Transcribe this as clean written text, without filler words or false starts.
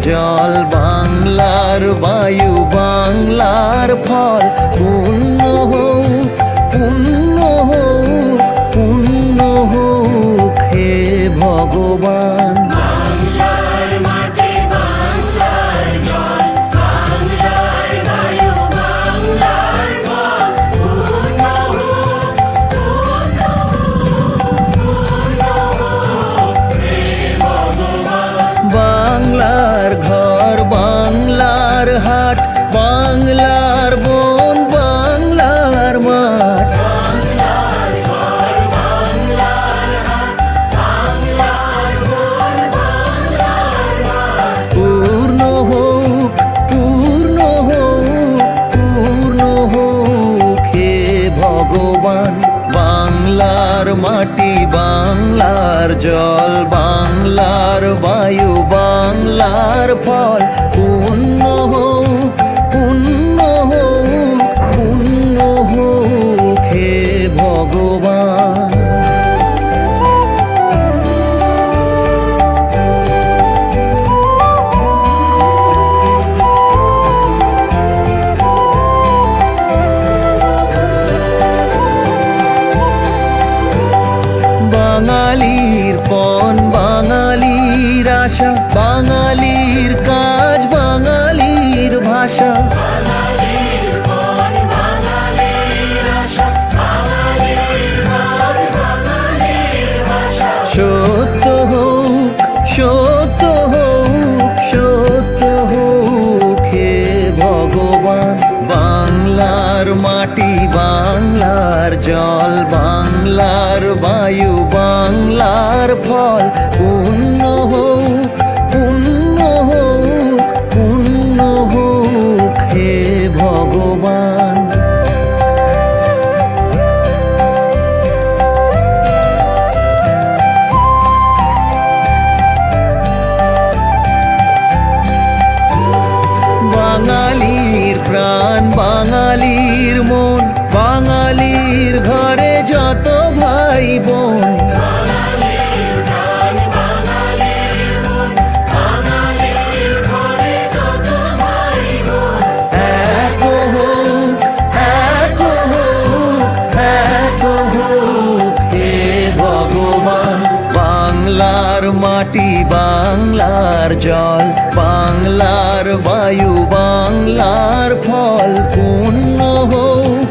জল বাংলার বায়ু বাংলার ফল পূর্ণ হোক পূর্ণ হোক পূর্ণ হোক হে ভগবান। বাংলার ঘর বাংলার হাট বাংলার বন বাংলার মাঠ পূর্ণ হোক পূর্ণ হোক পূর্ণ হোক হে ভগবান। বাংলার মাটি বাংলার জল বাংলার বায়ু বাংলার ফল পূর্ণ হোক পূর্ণ হোক পূর্ণ হোক হে ভগবান। বাঙালির পণ বাঙালির আশা বাঙালির কাজ বাঙালির ভাষা সত্য হোক সত্য হোক সত্য হোক হে ভগবান। বাংলার মাটি বাংলার জল বাংলার বায়ু বাংলার ফল পূর্ণ হোক পূর্ণ হোক পূর্ণ হোক হে ভগবান। বাঙালির প্রাণ বাঙালির মন বাঙালির ঘরে যত ভাই বোন এক হোক এক হোক এক হোক হে ভগবান। বাংলার মাটি বাংলার জল বাংলার বায়ু বাংলার ফল পূর্ণ হোক